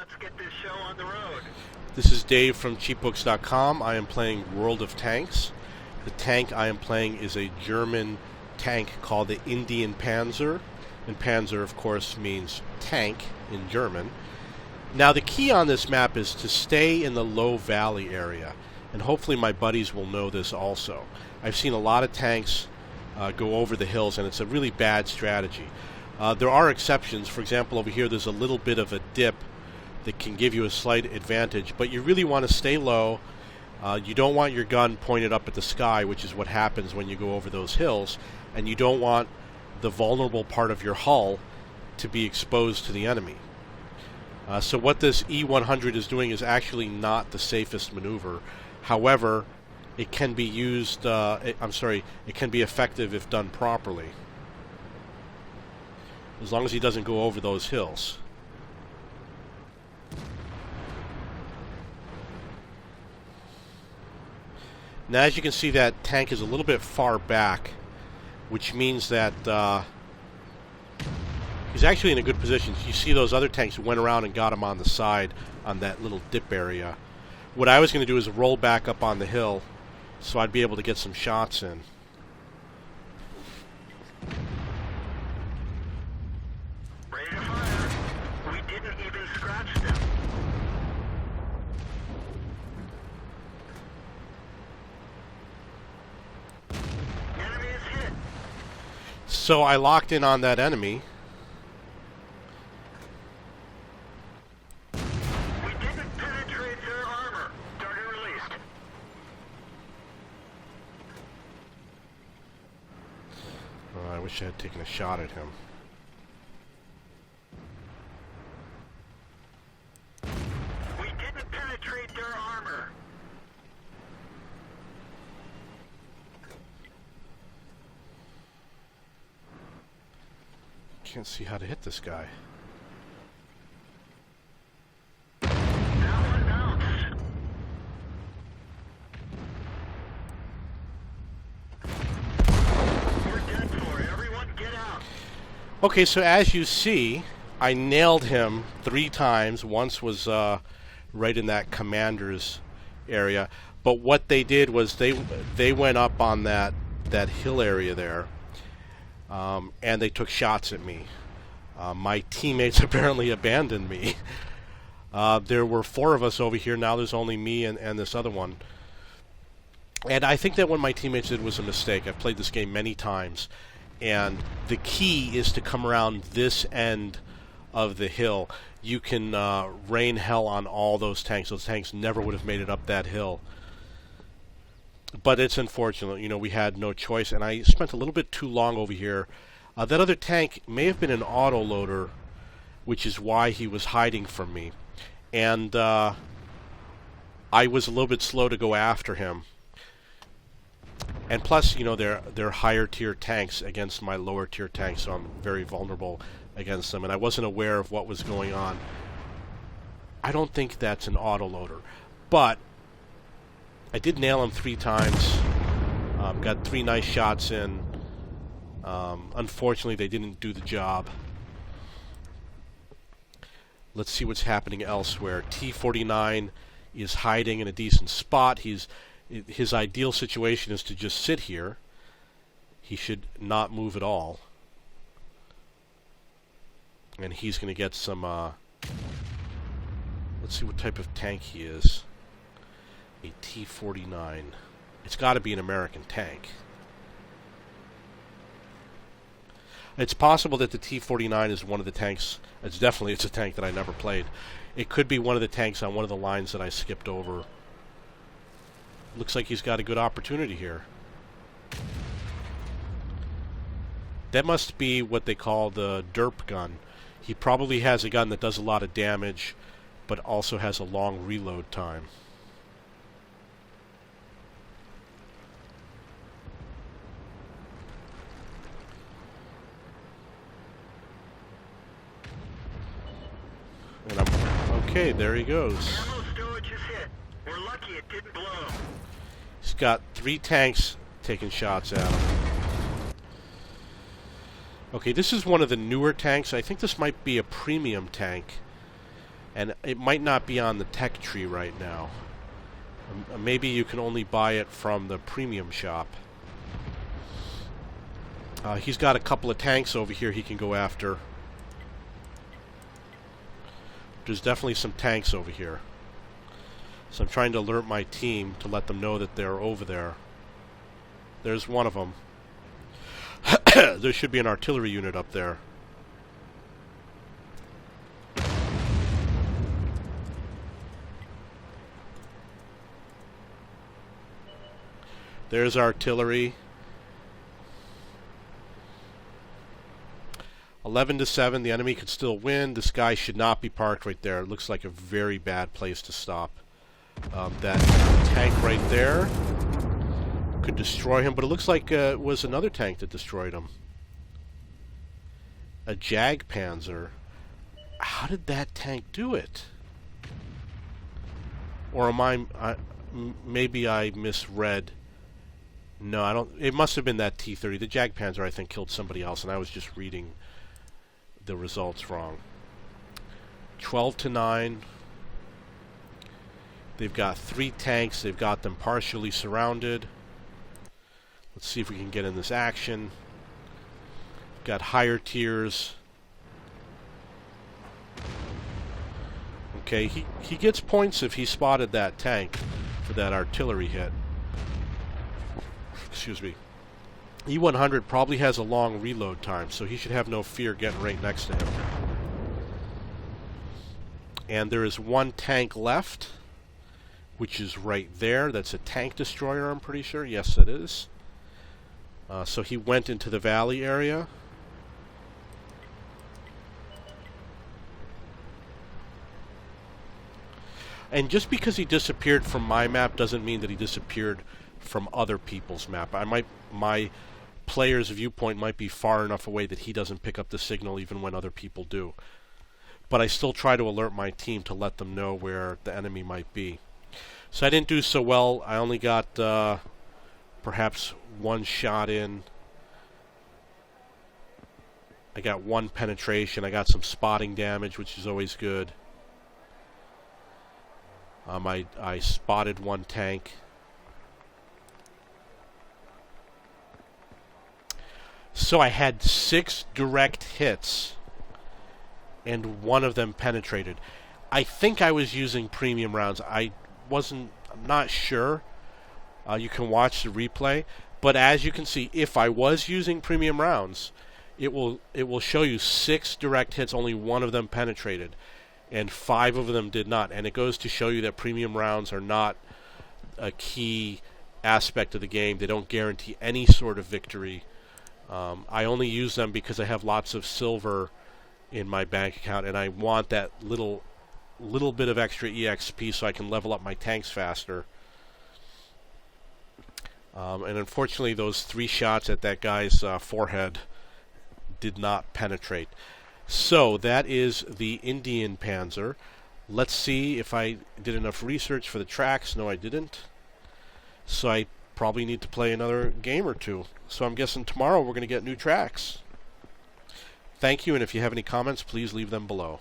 Let's get this show on the road. This is Dave from cheapbooks.com. I am playing World of Tanks. The tank I am playing is a German tank called the Indien Panzer. And Panzer, of course, means tank in German. Now, the key on this map is to stay in the low valley area. And hopefully my buddies will know this also. I've seen a lot of tanks go over the hills, and it's a really bad strategy. There are exceptions. For example, over here there's a little bit of a dip that can give you a slight advantage, but you really want to stay low. You don't want your gun pointed up at the sky, which is what happens when you go over those hills, and you don't want the vulnerable part of your hull to be exposed to the enemy. So what this E-100 is doing is actually not the safest maneuver. However, it can be used, it can be effective if done properly. As long as he doesn't go over those hills. Now, as you can see, that tank is a little bit far back, which means that he's actually in a good position. You see those other tanks went around and got him on the side on that little dip area. What I was going to do is roll back up on the hill so I'd be able to get some shots in. Ready to fire. We didn't even scratch them. Enemy is hit. So I locked in on that enemy. We didn't penetrate their armor. Target released. I wish I had taken a shot at him. We didn't penetrate their armor. Can't see how to hit this guy. Now announce. We're dead for. Everyone get out. Okay, so as you see, I nailed him 3 times. Once was right in that commander's area. But what they did was they went up on that hill area there, and they took shots at me. My teammates apparently abandoned me. There were 4 of us over here. Now there's only me and this other one. And I think that what my teammates did was a mistake. I've played this game many times. And the key is to come around this end of the hill. You can rain hell on all those tanks. Those tanks never would have made it up that hill. But it's unfortunate. You know, we had no choice. And I spent a little bit too long over here. That other tank may have been an autoloader, which is why he was hiding from me. And I was a little bit slow to go after him. And plus, you know, they're higher tier tanks against my lower tier tanks, so I'm very vulnerable against them. And I wasn't aware of what was going on. I don't think that's an autoloader. But I did nail him 3 times. Got 3 nice shots in. Unfortunately, they didn't do the job. Let's see what's happening elsewhere. T-49 is hiding in a decent spot. His ideal situation is to just sit here. He should not move at all. And he's going to get some... let's see what type of tank he is. A T-49. It's got to be an American tank. It's possible that the T-49 is one of the tanks. It's a tank that I never played. It could be one of the tanks on one of the lines that I skipped over. Looks like he's got a good opportunity here. That must be what they call the derp gun. He probably has a gun that does a lot of damage, but also has a long reload time. And okay, there he goes. Ammo storage is hit. We're lucky it didn't blow. He's got 3 tanks taking shots at him. Okay, this is one of the newer tanks. I think this might be a premium tank. And it might not be on the tech tree right now. Maybe you can only buy it from the premium shop. He's got a couple of tanks over here he can go after. There's definitely some tanks over here. So I'm trying to alert my team to let them know that they're over there. There's one of them. There should be an artillery unit up there. There's artillery. 11-7. The enemy could still win. This guy should not be parked right there. It looks like a very bad place to stop. That tank right there could destroy him, but it looks like it was another tank that destroyed him. A Jag Panzer. How did that tank do it? Or am I maybe I misread. No, I don't. It must have been that T-30. The Jag Panzer, I think, killed somebody else, and I was just reading the results wrong. 12-9. They've got 3 tanks. They've got them partially surrounded. Let's see if we can get in this action. Got higher tiers. Okay, he gets points if he spotted that tank for that artillery hit. Excuse me. E100 probably has a long reload time, so he should have no fear getting right next to him. And there is one tank left, which is right there. That's a tank destroyer, I'm pretty sure. Yes, it is. So he went into the valley area. And just because he disappeared from my map doesn't mean that he disappeared from other people's map. My player's viewpoint might be far enough away that he doesn't pick up the signal even when other people do. But I still try to alert my team to let them know where the enemy might be. So I didn't do so well. I only got perhaps one shot in. I got one penetration. I got some spotting damage, which is always good. I spotted one tank. So I had 6 direct hits, and one of them penetrated. I think I was using premium rounds. I'm not sure. You can watch the replay, but as you can see, if I was using premium rounds, it will show you 6 direct hits. Only one of them penetrated, and 5 of them did not. And it goes to show you that premium rounds are not a key aspect of the game. They don't guarantee any sort of victory. I only use them because I have lots of silver in my bank account, and I want that little bit of extra EXP so I can level up my tanks faster. And unfortunately, those 3 shots at that guy's forehead did not penetrate. So that is the Indien Panzer. Let's see if I did enough research for the tracks. No, I didn't. So I probably need to play another game or two. So I'm guessing tomorrow we're going to get new tracks. Thank you, and if you have any comments, please leave them below.